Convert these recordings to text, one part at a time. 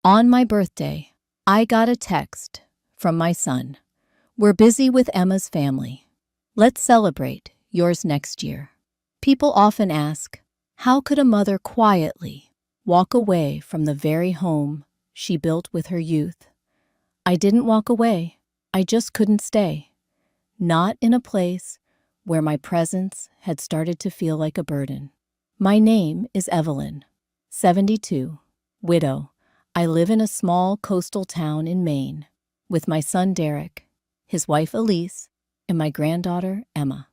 On my birthday, I got a text from my son. We're busy with Emma's family. Let's celebrate yours next year. People often ask, how could a mother quietly walk away from the very home she built with her youth? I didn't walk away. I just couldn't stay. Not in a place where my presence had started to feel like a burden. My name is Evelyn, 72, widow. I live in a small coastal town in Maine with my son Derek, his wife Elise, and my granddaughter Emma.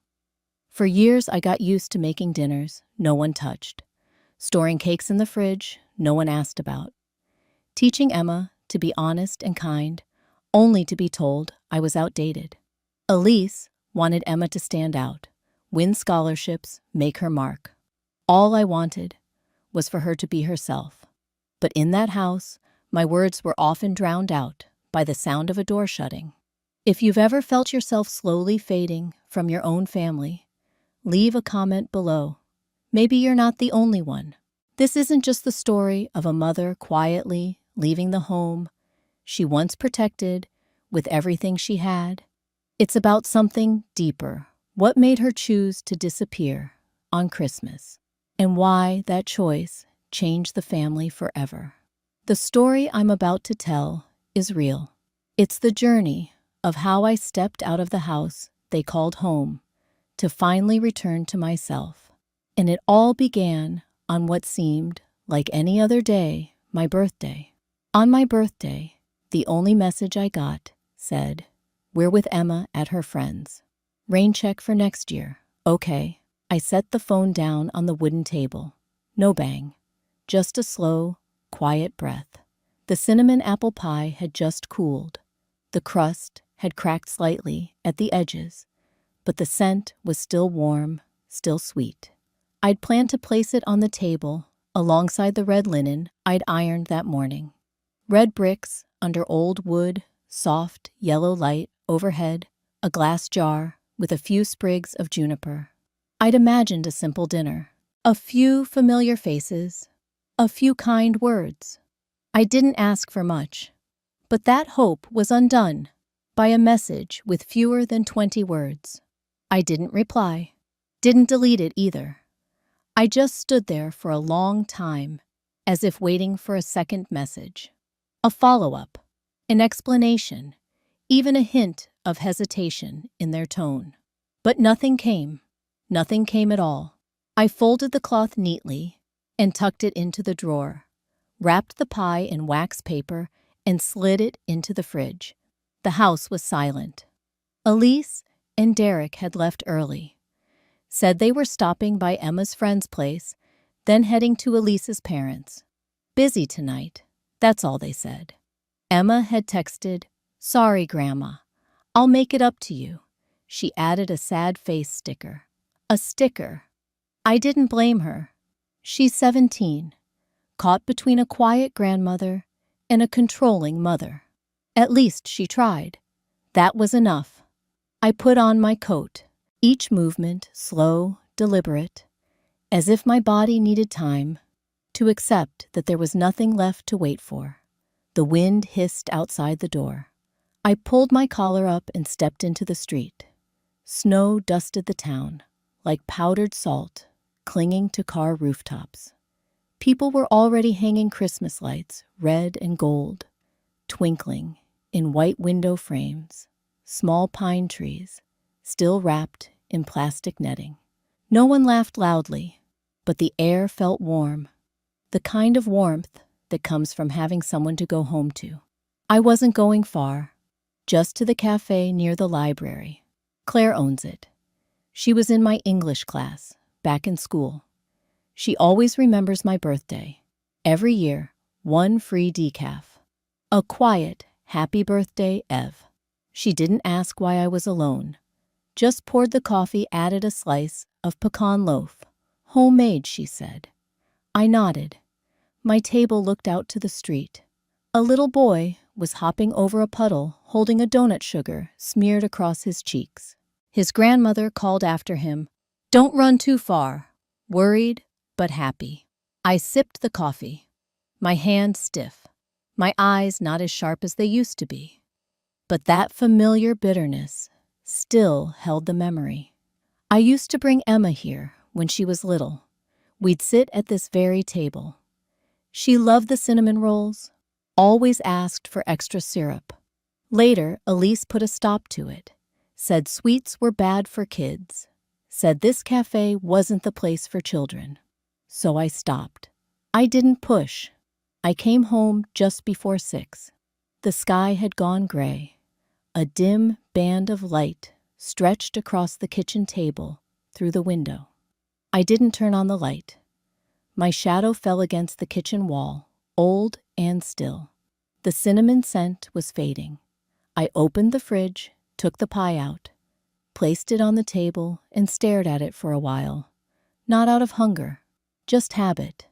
For years I got used to making dinners no one touched, storing cakes in the fridge no one asked about, teaching Emma to be honest and kind, only to be told I was outdated. Elise wanted Emma to stand out, win scholarships, make her mark. All I wanted was for her to be herself. But in that house, my words were often drowned out by the sound of a door shutting. If you've ever felt yourself slowly fading from your own family, leave a comment below. Maybe you're not the only one. This isn't just the story of a mother quietly leaving the home she once protected with everything she had. It's about something deeper. What made her choose to disappear on Christmas, and why that choice changed the family forever. The story I'm about to tell is real. It's the journey of how I stepped out of the house they called home to finally return to myself. And it all began on what seemed like any other day, my birthday. On my birthday, the only message I got said, "We're with Emma at her friend's. Rain check for next year." Okay. I set the phone down on the wooden table. No bang. Just a slow, quiet breath. The cinnamon apple pie had just cooled. The crust had cracked slightly at the edges, but the scent was still warm, still sweet. I'd planned to place it on the table alongside the red linen I'd ironed that morning. Red bricks under old wood, soft yellow light overhead, a glass jar with a few sprigs of juniper. I'd imagined a simple dinner. A few familiar faces, a few kind words. I didn't ask for much, but that hope was undone by a message with fewer than 20 words. I didn't reply, didn't delete it either. I just stood there for a long time, as if waiting for a second message. A follow-up, an explanation, even a hint of hesitation in their tone. But nothing came. Nothing came at all. I folded the cloth neatly and tucked it into the drawer, wrapped the pie in wax paper, and slid it into the fridge. The house was silent. Elise and Derek had left early, said they were stopping by Emma's friend's place, then heading to Elise's parents'. Busy tonight, that's all they said. Emma had texted, "Sorry, Grandma. I'll make it up to you." She added a sad face sticker. A sticker. I didn't blame her. She's 17, caught between a quiet grandmother and a controlling mother. At least she tried. That was enough. I put on my coat, each movement slow, deliberate, as if my body needed time to accept that there was nothing left to wait for. The wind hissed outside the door. I pulled my collar up and stepped into the street. Snow dusted the town, like powdered salt, clinging to car rooftops. People were already hanging Christmas lights, red and gold, twinkling in white window frames, small pine trees, still wrapped in plastic netting. No one laughed loudly, but the air felt warm, the kind of warmth that comes from having someone to go home to. I wasn't going far, just to the cafe near the library. Claire owns it. She was in my English class, back in school. She always remembers my birthday. Every year, one free decaf. A quiet, happy birthday, Ev. She didn't ask why I was alone. Just poured the coffee, added a slice of pecan loaf. Homemade, she said. I nodded. My table looked out to the street. A little boy was hopping over a puddle, holding a donut sugar smeared across his cheeks. His grandmother called after him, "Don't run too far," worried but happy. I sipped the coffee, my hand stiff. my eyes not as sharp as they used to be. But that familiar bitterness still held the memory. I used to bring Emma here when she was little. We'd sit at this very table. She loved the cinnamon rolls, always asked for extra syrup. Later, Elise put a stop to it, said sweets were bad for kids, said this cafe wasn't the place for children. So I stopped. I didn't push. I came home just before 6. The sky had gone gray. A dim band of light stretched across the kitchen table through the window. I didn't turn on the light. My shadow fell against the kitchen wall, old and still. The cinnamon scent was fading. I opened the fridge, took the pie out, placed it on the table, and stared at it for a while. Not out of hunger, just habit.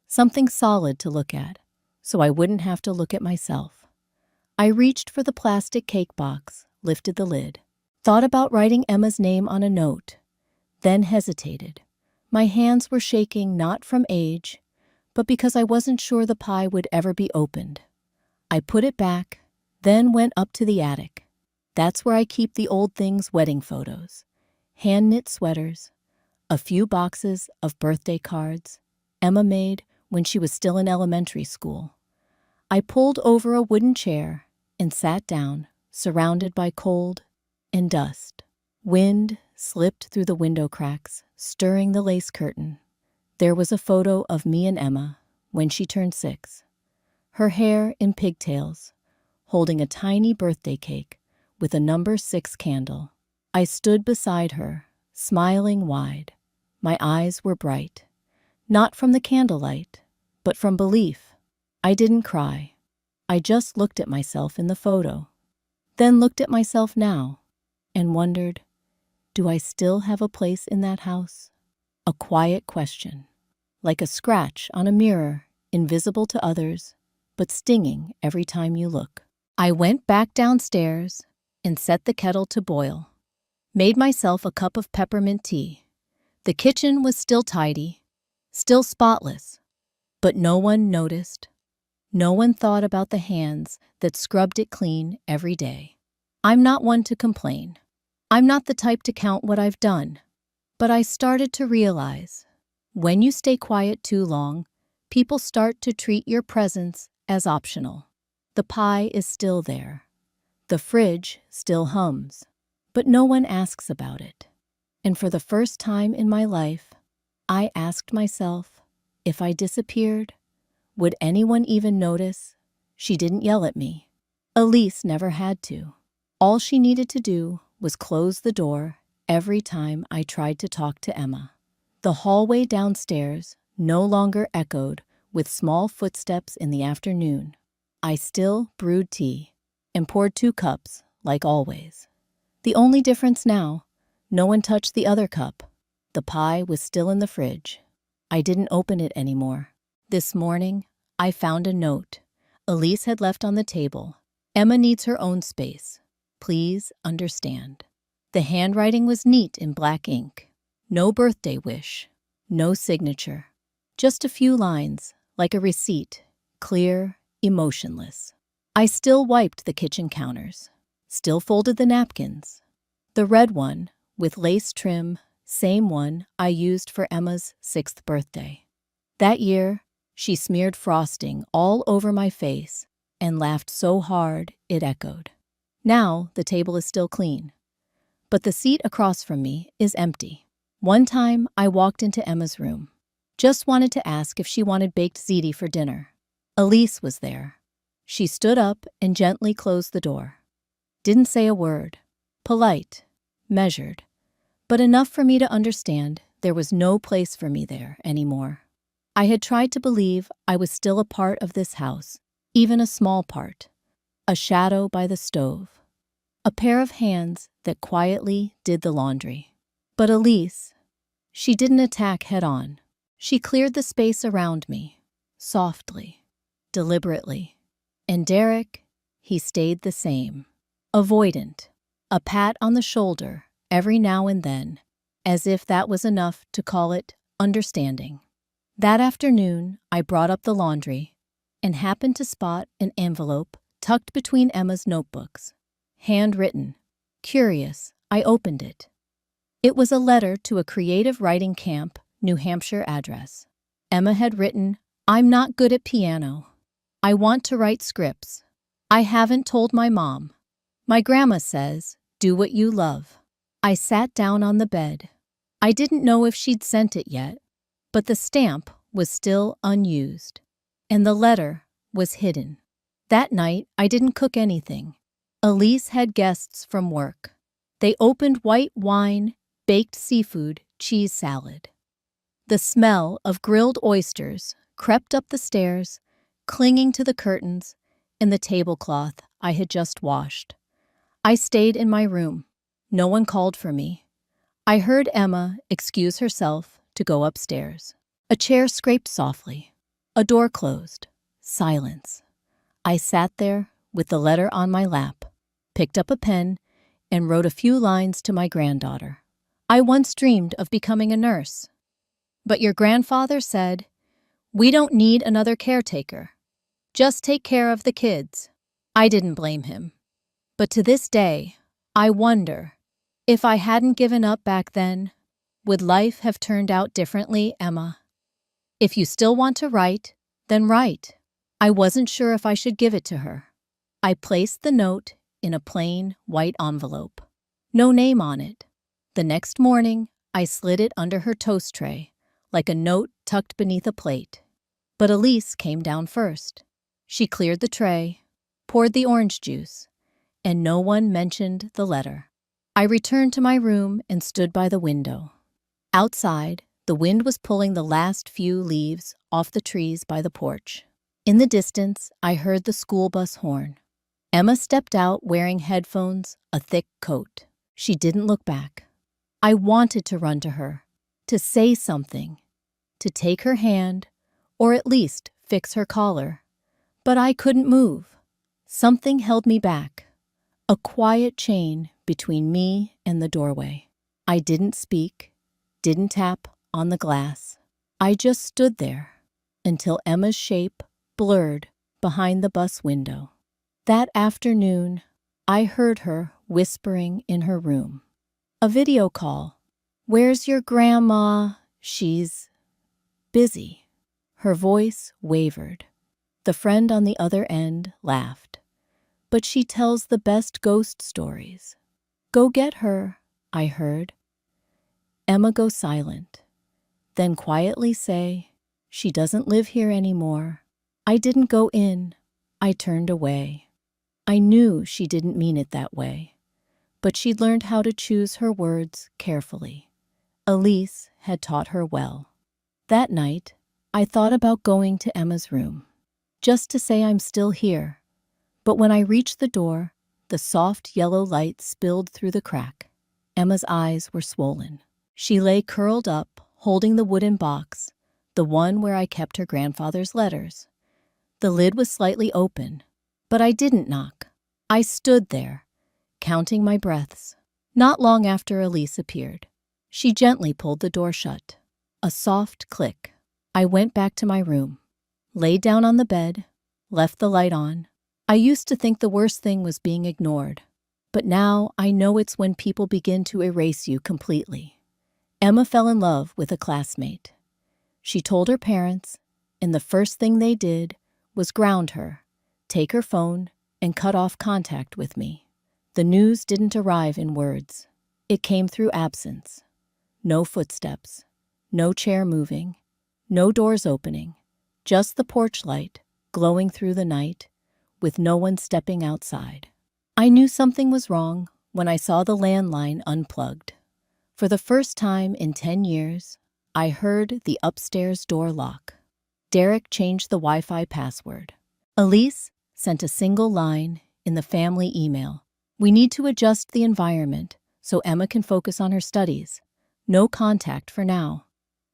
Something solid to look at, so I wouldn't have to look at myself. I reached for the plastic cake box, lifted the lid, thought about writing Emma's name on a note, then hesitated. My hands were shaking not from age, but because I wasn't sure the pie would ever be opened. I put it back, then went up to the attic. That's where I keep the old things' wedding photos, hand-knit sweaters, a few boxes of birthday cards Emma made when she was still in elementary school. I pulled over a wooden chair and sat down, surrounded by cold and dust. Wind slipped through the window cracks, stirring the lace curtain. There was a photo of me and Emma when she turned 6. Her hair in pigtails, holding a tiny birthday cake with a number 6 candle. I stood beside her, smiling wide. My eyes were bright, not from the candlelight, but from belief. I didn't cry. I just looked at myself in the photo, then looked at myself now, and wondered, do I still have a place in that house? A quiet question, like a scratch on a mirror, invisible to others, but stinging every time you look. I went back downstairs and set the kettle to boil. Made myself a cup of peppermint tea. The kitchen was still tidy, still spotless, but no one noticed. No one thought about the hands that scrubbed it clean every day. I'm not one to complain. I'm not the type to count what I've done. But I started to realize, when you stay quiet too long, people start to treat your presence as optional. The pie is still there. The fridge still hums. But no one asks about it. And for the first time in my life, I asked myself, if I disappeared, would anyone even notice? She didn't yell at me. Elise never had to. All she needed to do was close the door every time I tried to talk to Emma. The hallway downstairs no longer echoed with small footsteps in the afternoon. I still brewed tea and poured 2 cups, like always. The only difference now, no one touched the other cup. The pie was still in the fridge. I didn't open it anymore. This morning, I found a note Elise had left on the table. Emma needs her own space. Please understand. The handwriting was neat in black ink. No birthday wish. No signature. Just a few lines, like a receipt, clear, emotionless. I still wiped the kitchen counters. Still folded the napkins. The red one, with lace trim, same one I used for Emma's 6th birthday. That year, she smeared frosting all over my face and laughed so hard it echoed. Now the table is still clean, but the seat across from me is empty. One time I walked into Emma's room. Just wanted to ask if she wanted baked ziti for dinner. Elise was there. She stood up and gently closed the door. Didn't say a word. Polite, measured, but enough for me to understand there was no place for me there anymore. I had tried to believe I was still a part of this house, even a small part. A shadow by the stove. A pair of hands that quietly did the laundry. But Elise, she didn't attack head-on. She cleared the space around me, softly, deliberately. And Derek, he stayed the same. Avoidant. A pat on the shoulder every now and then, as if that was enough to call it understanding. That afternoon, I brought up the laundry, and happened to spot an envelope tucked between Emma's notebooks. Handwritten. Curious, I opened it. It was a letter to a creative writing camp, New Hampshire address. Emma had written, "I'm not good at piano. I want to write scripts. I haven't told my mom. My grandma says, do what you love." I sat down on the bed. I didn't know if she'd sent it yet, but the stamp was still unused, and the letter was hidden. That night, I didn't cook anything. Elise had guests from work. They opened white wine, baked seafood, cheese salad. The smell of grilled oysters crept up the stairs, clinging to the curtains and the tablecloth I had just washed. I stayed in my room. No one called for me. I heard Emma excuse herself to go upstairs. A chair scraped softly. A door closed. Silence. I sat there with the letter on my lap, picked up a pen, and wrote a few lines to my granddaughter. "I once dreamed of becoming a nurse. But your grandfather said, 'We don't need another caretaker. Just take care of the kids.' I didn't blame him. But to this day, I wonder, if I hadn't given up back then, would life have turned out differently, Emma? If you still want to write, then write." I wasn't sure if I should give it to her. I placed the note in a plain white envelope. No name on it. The next morning, I slid it under her toast tray, like a note tucked beneath a plate. But Elise came down first. She cleared the tray, poured the orange juice, and no one mentioned the letter. I returned to my room and stood by the window. Outside, the wind was pulling the last few leaves off the trees by the porch. In the distance, I heard the school bus horn. Emma stepped out wearing headphones, a thick coat. She didn't look back. I wanted to run to her, to say something, to take her hand, or at least fix her collar. But I couldn't move. Something held me back, a quiet chain between me and the doorway. I didn't speak, didn't tap on the glass. I just stood there until Emma's shape blurred behind the bus window. That afternoon, I heard her whispering in her room. A video call. "Where's your grandma? She's busy." Her voice wavered. The friend on the other end laughed. "But she tells the best ghost stories." "Go get her," I heard. Emma go silent, then quietly say, "She doesn't live here anymore." I didn't go in. I turned away. I knew she didn't mean it that way, but she'd learned how to choose her words carefully. Elise had taught her well. That night, I thought about going to Emma's room, just to say I'm still here. But when I reached the door, the soft yellow light spilled through the crack. Emma's eyes were swollen. She lay curled up, holding the wooden box, the one where I kept her grandfather's letters. The lid was slightly open, but I didn't knock. I stood there, counting my breaths. Not long after Elise appeared, she gently pulled the door shut. A soft click. I went back to my room, laid down on the bed, left the light on. I used to think the worst thing was being ignored, but now I know it's when people begin to erase you completely. Emma fell in love with a classmate. She told her parents, and the first thing they did was ground her, take her phone, and cut off contact with me. The news didn't arrive in words. It came through absence. No footsteps, no chair moving, no doors opening, just the porch light glowing through the night, with no one stepping outside. I knew something was wrong when I saw the landline unplugged. For the first time in 10 years, I heard the upstairs door lock. Derek changed the Wi-Fi password. Elise sent a single line in the family email. "We need to adjust the environment so Emma can focus on her studies. No contact for now."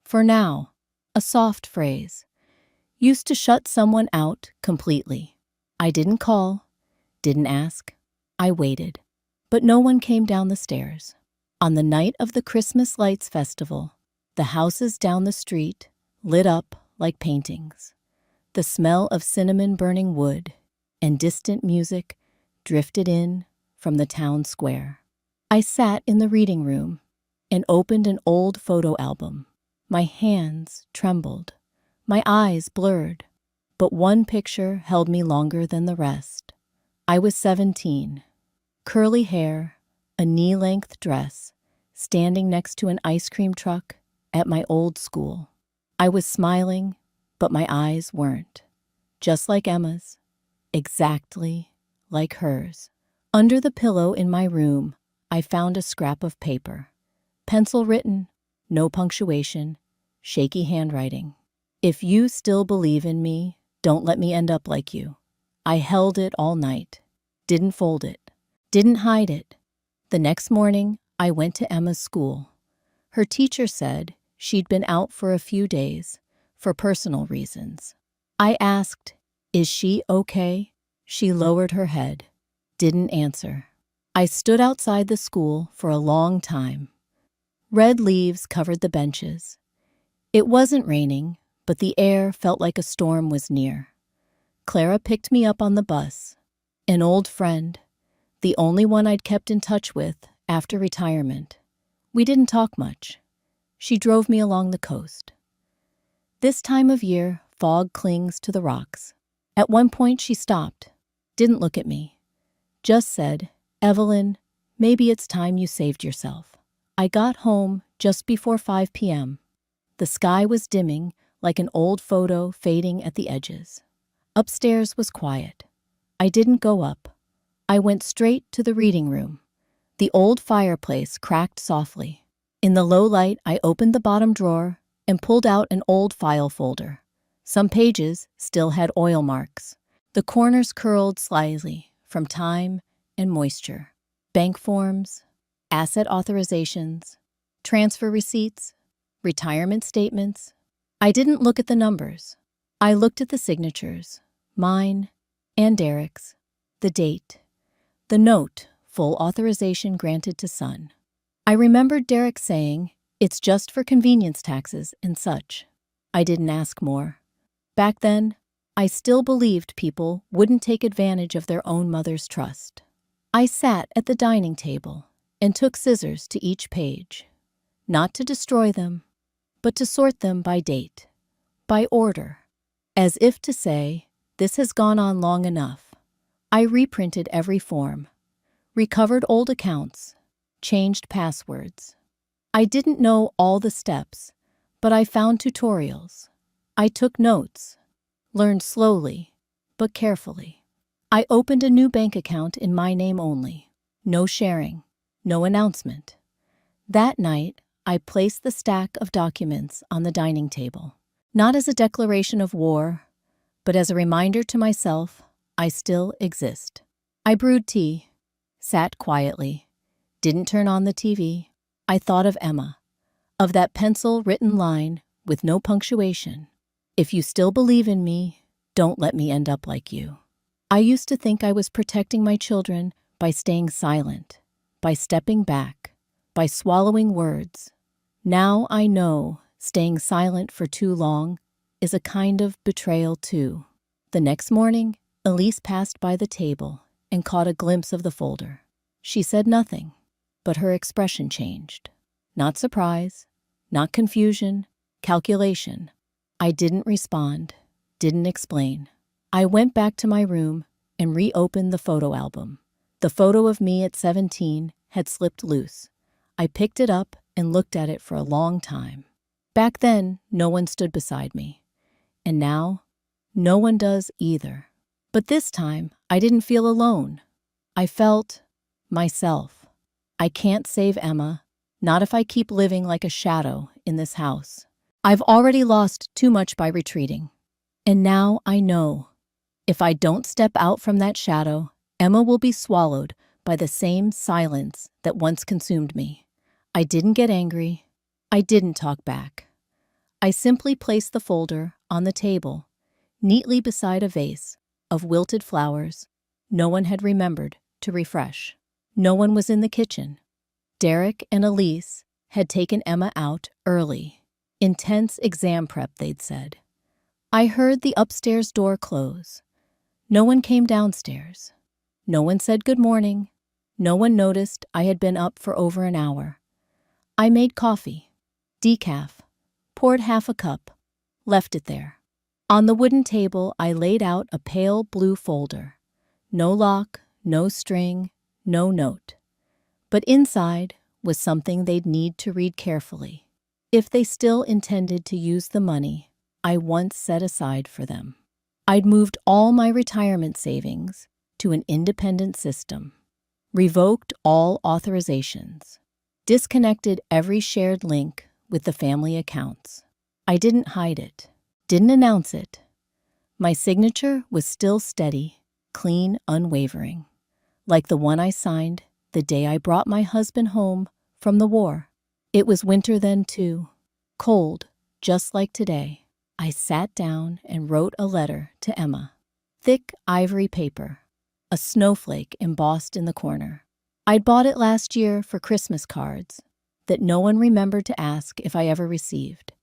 For now, a soft phrase, used to shut someone out completely. I didn't call, didn't ask. I waited, but no one came down the stairs. On the night of the Christmas Lights Festival, the houses down the street lit up like paintings. The smell of cinnamon burning wood and distant music drifted in from the town square. I sat in the reading room and opened an old photo album. My hands trembled, my eyes blurred, but one picture held me longer than the rest. I was 17, curly hair, a knee-length dress, standing next to an ice cream truck at my old school. I was smiling, but my eyes weren't. Just like Emma's, exactly like hers. Under the pillow in my room, I found a scrap of paper. Pencil written, no punctuation, shaky handwriting. If you still believe in me, don't let me end up like you. I held it all night, didn't fold it, didn't hide it. The next morning, I went to Emma's school. Her teacher said she'd been out for a few days for personal reasons. I asked, "Is she okay?" She lowered her head, didn't answer. I stood outside the school for a long time. Red leaves covered the benches. It wasn't raining, but the air felt like a storm was near. Clara picked me up on the bus. An old friend, the only one I'd kept in touch with after retirement. We didn't talk much. She drove me along the coast. This time of year, fog clings to the rocks. At one point, she stopped, didn't look at me, just said, "Evelyn, maybe it's time you saved yourself." I got home just before 5 p.m. The sky was dimming like an old photo fading at the edges. Upstairs was quiet. I didn't go up. I went straight to the reading room. The old fireplace cracked softly. In the low light, I opened the bottom drawer and pulled out an old file folder. Some pages still had oil marks. The corners curled slightly from time and moisture. Bank forms, asset authorizations, transfer receipts, retirement statements. I didn't look at the numbers. I looked at the signatures, mine and Derek's, the date, the note, full authorization granted to son. I remembered Derek saying, "It's just for convenience taxes and such." I didn't ask more. Back then, I still believed people wouldn't take advantage of their own mother's trust. I sat at the dining table and took scissors to each page, not to destroy them, but to sort them by date, by order, as if to say, "This has gone on long enough." I reprinted every form, recovered old accounts, changed passwords. I didn't know all the steps, but I found tutorials. I took notes, learned slowly, but carefully. I opened a new bank account in my name only. No sharing, no announcement. That night, I placed the stack of documents on the dining table, not as a declaration of war, but as a reminder to myself I still exist. I brewed tea, sat quietly, didn't turn on the TV. I thought of Emma, of that pencil-written line with no punctuation. "If you still believe in me, don't let me end up like you." I used to think I was protecting my children by staying silent, by stepping back, by swallowing words. Now I know staying silent for too long is a kind of betrayal too. The next morning, Elise passed by the table and caught a glimpse of the folder. She said nothing, but her expression changed. Not surprise, not confusion, calculation. I didn't respond, didn't explain. I went back to my room and reopened the photo album. The photo of me at 17 had slipped loose. I picked it up and looked at it for a long time. Back then, no one stood beside me. And now, no one does either. But this time, I didn't feel alone. I felt myself. I can't save Emma, not if I keep living like a shadow in this house. I've already lost too much by retreating. And now I know, if I don't step out from that shadow, Emma will be swallowed by the same silence that once consumed me. I didn't get angry. I didn't talk back. I simply placed the folder on the table, neatly beside a vase of wilted flowers no one had remembered to refresh. No one was in the kitchen. Derek and Elise had taken Emma out early. Intense exam prep, they'd said. I heard the upstairs door close. No one came downstairs. No one said good morning. No one noticed I had been up for over an hour. I made coffee, decaf, poured half a cup, left it there. On the wooden table, I laid out a pale blue folder. No lock, no string, no note. But inside was something they'd need to read carefully, if they still intended to use the money I once set aside for them. I'd moved all my retirement savings to an independent system, revoked all authorizations, disconnected every shared link with the family accounts. I didn't hide it, didn't announce it. My signature was still steady, clean, unwavering, like the one I signed the day I brought my husband home from the war. It was winter then, too, cold, just like today. I sat down and wrote a letter to Emma. Thick ivory paper, a snowflake embossed in the corner. I'd bought it last year for Christmas cards that no one remembered to ask if I ever received.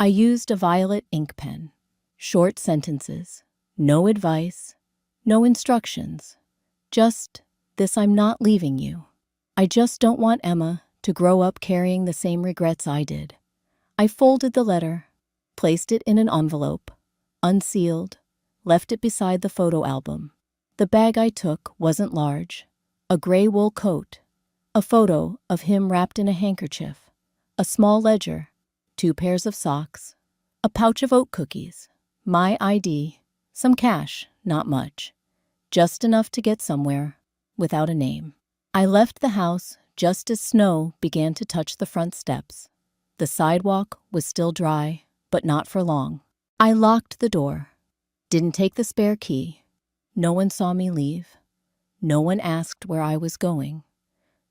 I used a violet ink pen. Short sentences, no advice, no instructions. Just, this: I'm not leaving you. I just don't want Emma to grow up carrying the same regrets I did. I folded the letter, placed it in an envelope, unsealed, left it beside the photo album. The bag I took wasn't large. A gray wool coat, a photo of him wrapped in a handkerchief, a small ledger, 2 pairs of socks, a pouch of oat cookies, my ID, some cash, not much, just enough to get somewhere without a name. I left the house just as snow began to touch the front steps. The sidewalk was still dry, but not for long. I locked the door, didn't take the spare key. No one saw me leave. No one asked where I was going.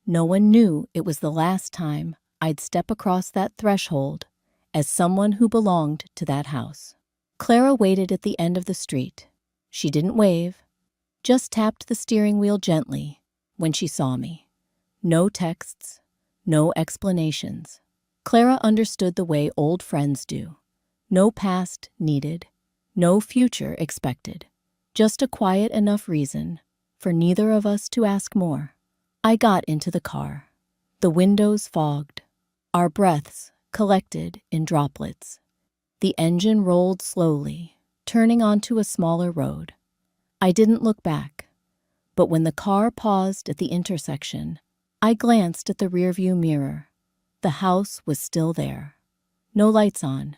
No one knew it was the last time I'd step across that threshold as someone who belonged to that house. Clara waited at the end of the street. She didn't wave, just tapped the steering wheel gently when she saw me. No texts, no explanations. Clara understood the way old friends do. No past needed, no future expected. Just a quiet enough reason for neither of us to ask more. I got into the car. The windows fogged. Our breaths collected in droplets. The engine rolled slowly, turning onto a smaller road. I didn't look back, but when the car paused at the intersection, I glanced at the rearview mirror. The house was still there. No lights on,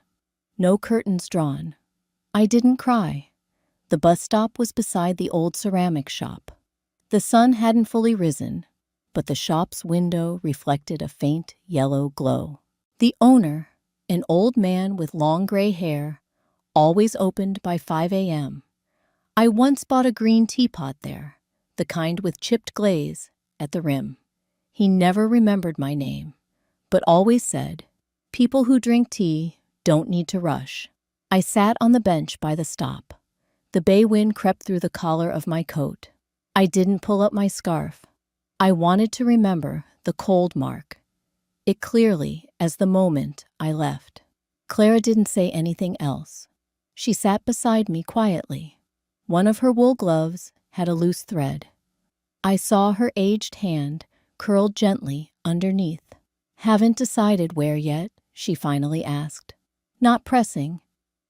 no curtains drawn. I didn't cry. The bus stop was beside the old ceramic shop. The sun hadn't fully risen, but the shop's window reflected a faint yellow glow. The owner, an old man with long gray hair, always opened by 5 a.m. I once bought a green teapot there, the kind with chipped glaze at the rim. He never remembered my name, but always said, "People who drink tea don't need to rush." I sat on the bench by the stop. The bay wind crept through the collar of my coat. I didn't pull up my scarf. I wanted to remember the cold mark, it clearly as the moment I left. Clara didn't say anything else. She sat beside me quietly. One of her wool gloves had a loose thread. I saw her aged hand curled gently underneath. "Haven't decided where yet?" she finally asked. Not pressing,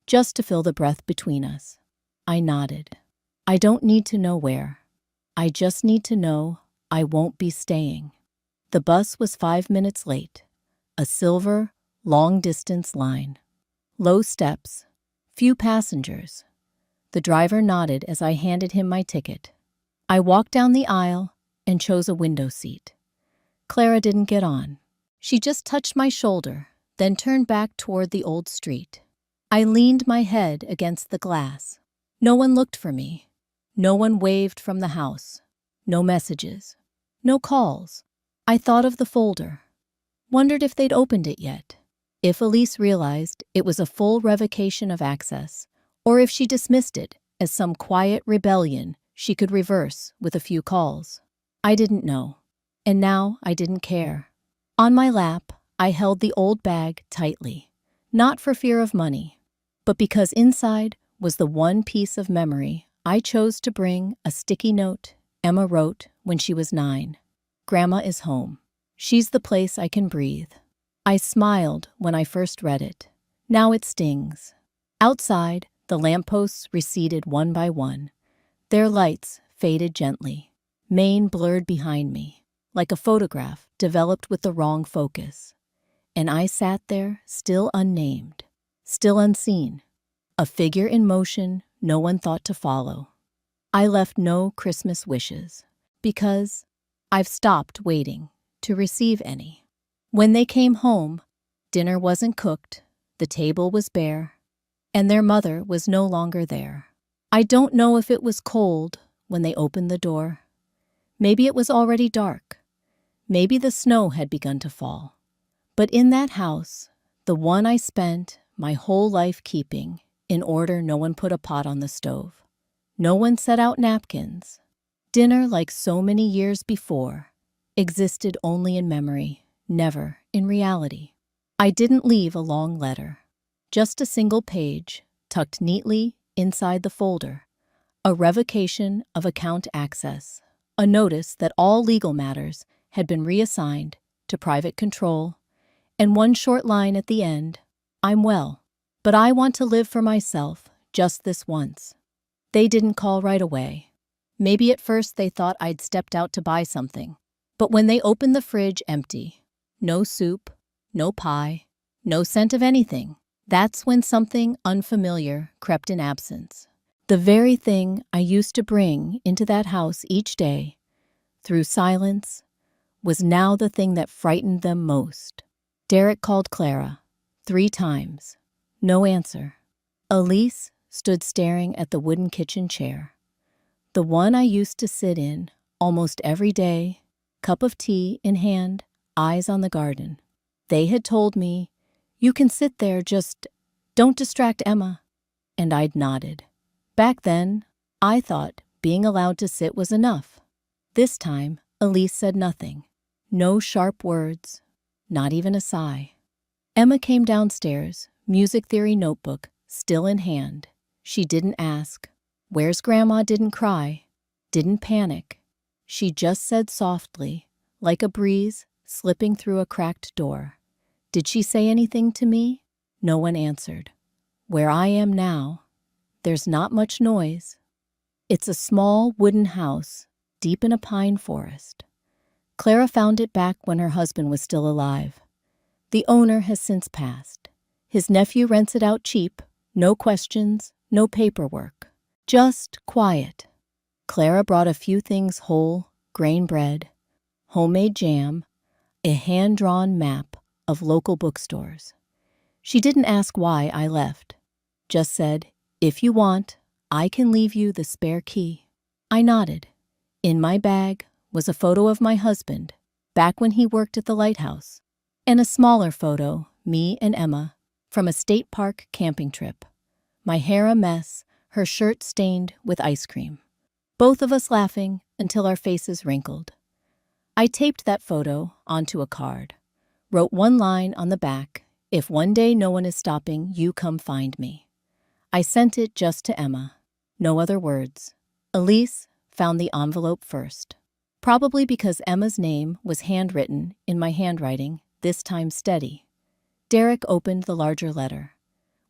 just to fill the breath between us. I nodded. "I don't need to know where. I just need to know I won't be staying." The bus was 5 minutes late. A silver, long-distance line. Low steps, few passengers. The driver nodded as I handed him my ticket. I walked down the aisle and chose a window seat. Clara didn't get on. She just touched my shoulder, then turned back toward the old street. I leaned my head against the glass. No one looked for me. No one waved from the house. No messages. No calls. I thought of the folder. Wondered if they'd opened it yet. If Elise realized it was a full revocation of access, or if she dismissed it as some quiet rebellion she could reverse with a few calls. I didn't know. And now I didn't care. On my lap, I held the old bag tightly. Not for fear of money, But because inside was the one piece of memory, I chose to bring a sticky note Emma wrote when she was 9. Grandma is home. She's the place I can breathe. I smiled when I first read it. Now it stings. Outside, the lampposts receded one by one. Their lights faded gently. Maine blurred behind me, like a photograph developed with the wrong focus. And I sat there, still unnamed, still unseen, a figure in motion no one thought to follow. I left no Christmas wishes, because I've stopped waiting to receive any. When they came home, dinner wasn't cooked, the table was bare, and their mother was no longer there. I don't know if it was cold when they opened the door. Maybe it was already dark. Maybe the snow had begun to fall. But in that house, the one I spent my whole life keeping in order, no one put a pot on the stove. No one set out napkins. Dinner, like so many years before, existed only in memory, never in reality. I didn't leave a long letter, just a single page tucked neatly inside the folder, a revocation of account access, a notice that all legal matters had been reassigned to private control, and one short line at the end, I'm well, but I want to live for myself just this once. They didn't call right away. Maybe at first they thought I'd stepped out to buy something. But when they opened the fridge empty, no soup, no pie, no scent of anything, that's when something unfamiliar crept in absence. The very thing I used to bring into that house each day, through silence, was now the thing that frightened them most. Derek called Clara 3 times. No answer. Elise stood staring at the wooden kitchen chair, the one I used to sit in almost every day, cup of tea in hand, eyes on the garden. They had told me, "You can sit there, just don't distract Emma." And I'd nodded. Back then, I thought being allowed to sit was enough. This time, Elise said nothing. No sharp words, not even a sigh. Emma came downstairs, music theory notebook still in hand. She didn't ask, "Where's Grandma?" Didn't cry, didn't panic. She just said softly, like a breeze slipping through a cracked door. Did she say anything to me? No one answered. Where I am now, there's not much noise. It's a small wooden house deep in a pine forest. Clara found it back when her husband was still alive. The owner has since passed. His nephew rents it out cheap, no questions, no paperwork, just quiet. Clara brought a few things: whole grain bread, homemade jam, a hand-drawn map of local bookstores. She didn't ask why I left, just said, "If you want, I can leave you the spare key." I nodded. In my bag was a photo of my husband, back when he worked at the lighthouse, and a smaller photo, me and Emma, from a state park camping trip. My hair a mess, her shirt stained with ice cream. Both of us laughing until our faces wrinkled. I taped that photo onto a card, wrote one line on the back, "If one day no one is stopping, you come find me." I sent it just to Emma. No other words. Elise found the envelope first. Probably because Emma's name was handwritten in my handwriting, this time steady. Derek opened the larger letter.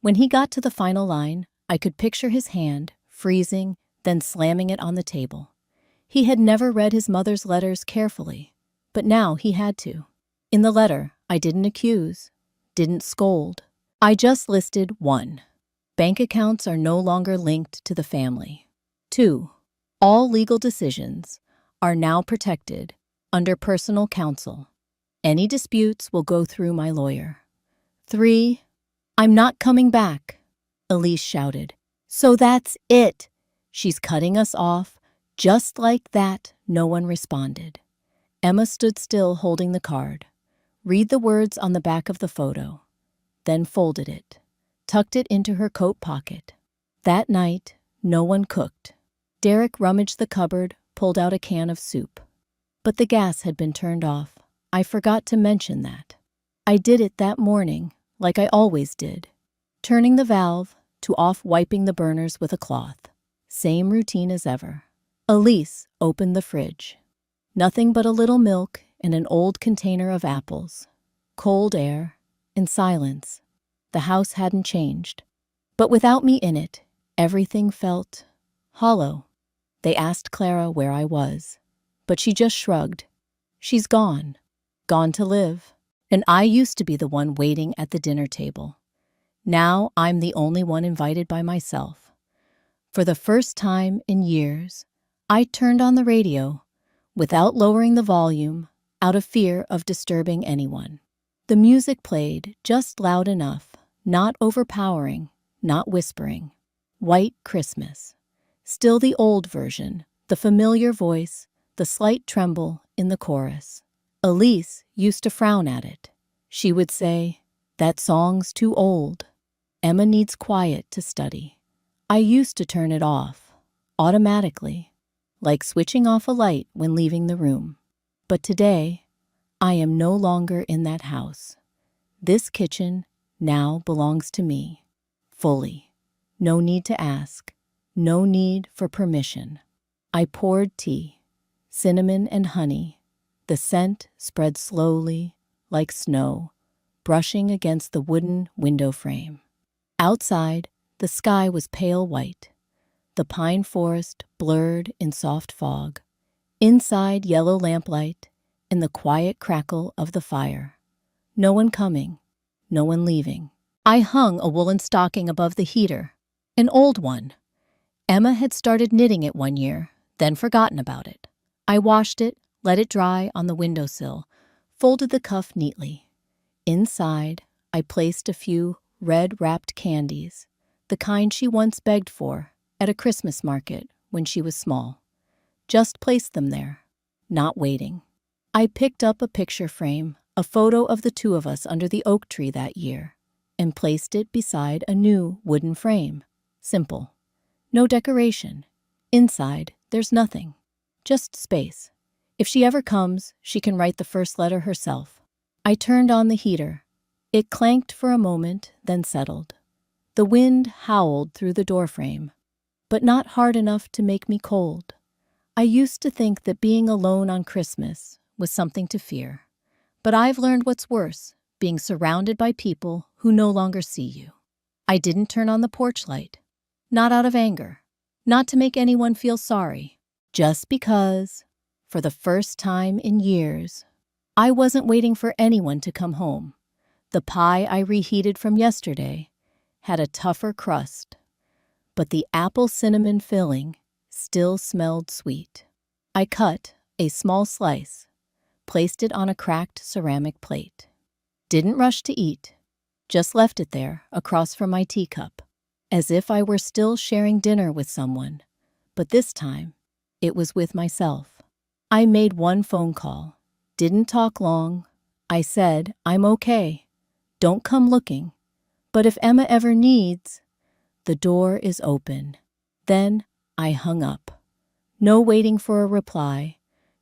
When he got to the final line, I could picture his hand freezing, then slamming it on the table. He had never read his mother's letters carefully, but now he had to. In the letter, I didn't accuse, didn't scold. I just listed 1. Bank accounts are no longer linked to the family. 2. All legal decisions are now protected under personal counsel. Any disputes will go through my lawyer. 3. I'm not coming back, Elise shouted. So that's it. She's cutting us off. Just like that, no one responded. Emma stood still holding the card. Read the words on the back of the photo, then folded it, tucked it into her coat pocket. That night, no one cooked. Derek rummaged the cupboard, pulled out a can of soup. But the gas had been turned off. I forgot to mention that. I did it that morning, like I always did. Turning the valve, to off wiping the burners with a cloth. Same routine as ever. Elise opened the fridge. Nothing but a little milk and an old container of apples. Cold air and silence. The house hadn't changed. But without me in it, everything felt hollow. They asked Clara where I was, but she just shrugged. She's gone. Gone to live. And I used to be the one waiting at the dinner table. Now I'm the only one invited by myself. For the first time in years, I turned on the radio without lowering the volume out of fear of disturbing anyone. The music played just loud enough, not overpowering, not whispering. White Christmas. Still the old version, the familiar voice, the slight tremble in the chorus. Elise used to frown at it. She would say, "That song's too old. Emma needs quiet to study." I used to turn it off, automatically, like switching off a light when leaving the room. But today, I am no longer in that house. This kitchen now belongs to me, fully. No need to ask, no need for permission. I poured tea, cinnamon and honey. The scent spread slowly, like snow, brushing against the wooden window frame. Outside, the sky was pale white, the pine forest blurred in soft fog. Inside, yellow lamplight and the quiet crackle of the fire. No one coming, no one leaving. I hung a woolen stocking above the heater, an old one. Emma had started knitting it one year, then forgotten about it. I washed it, let it dry on the windowsill, folded the cuff neatly. Inside, I placed a few red-wrapped candies, the kind she once begged for at a Christmas market when she was small. Just placed them there, not waiting. I picked up a picture frame, a photo of the two of us under the oak tree that year, and placed it beside a new wooden frame. Simple. No decoration. Inside, there's nothing. Just space. If she ever comes, she can write the first letter herself. I turned on the heater. It clanked for a moment, then settled. The wind howled through the doorframe, but not hard enough to make me cold. I used to think that being alone on Christmas was something to fear. But I've learned what's worse, being surrounded by people who no longer see you. I didn't turn on the porch light. Not out of anger. Not to make anyone feel sorry. Just because, for the first time in years, I wasn't waiting for anyone to come home. The pie I reheated from yesterday had a tougher crust, but the apple cinnamon filling still smelled sweet. I cut a small slice, placed it on a cracked ceramic plate. Didn't rush to eat, just left it there across from my teacup, as if I were still sharing dinner with someone, but this time it was with myself. I made one phone call, didn't talk long. I said, "I'm okay. Don't come looking. But if Emma ever needs, the door is open." Then I hung up. No waiting for a reply.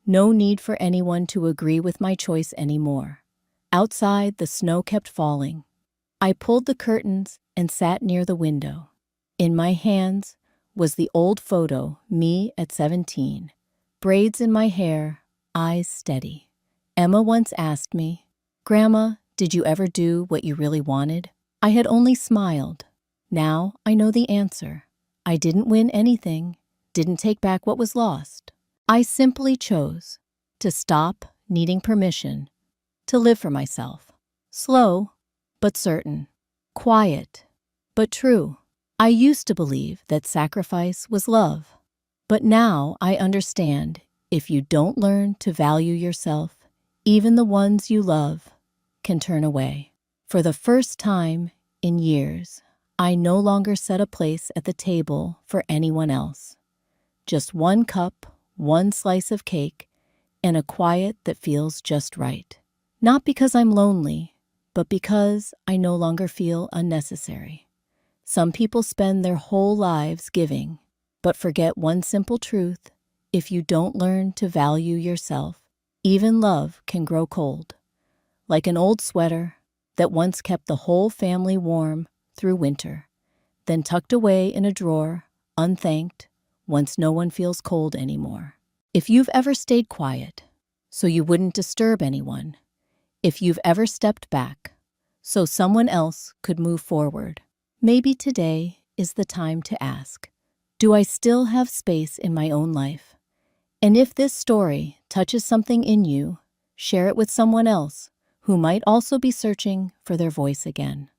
No need for anyone to agree with my choice anymore. Outside, the snow kept falling. I pulled the curtains and sat near the window. In my hands was the old photo, me at 17. Braids in my hair, eyes steady. Emma once asked me, "Grandma, did you ever do what you really wanted?" I had only smiled. Now I know the answer. I didn't win anything, didn't take back what was lost. I simply chose to stop needing permission, to live for myself. Slow, but certain. Quiet, but true. I used to believe that sacrifice was love. But now I understand, if you don't learn to value yourself, even the ones you love can turn away. For the first time in years, I no longer set a place at the table for anyone else. Just one cup, one slice of cake, and a quiet that feels just right. Not because I'm lonely, but because I no longer feel unnecessary. Some people spend their whole lives giving, but forget one simple truth: if you don't learn to value yourself, even love can grow cold. Like an old sweater that once kept the whole family warm through winter. then tucked away in a drawer, unthanked, once no one feels cold anymore. If you've ever stayed quiet, so you wouldn't disturb anyone, if you've ever stepped back, so someone else could move forward, maybe today is the time to ask, do I still have space in my own life? And if this story touches something in you, share it with someone else who might also be searching for their voice again.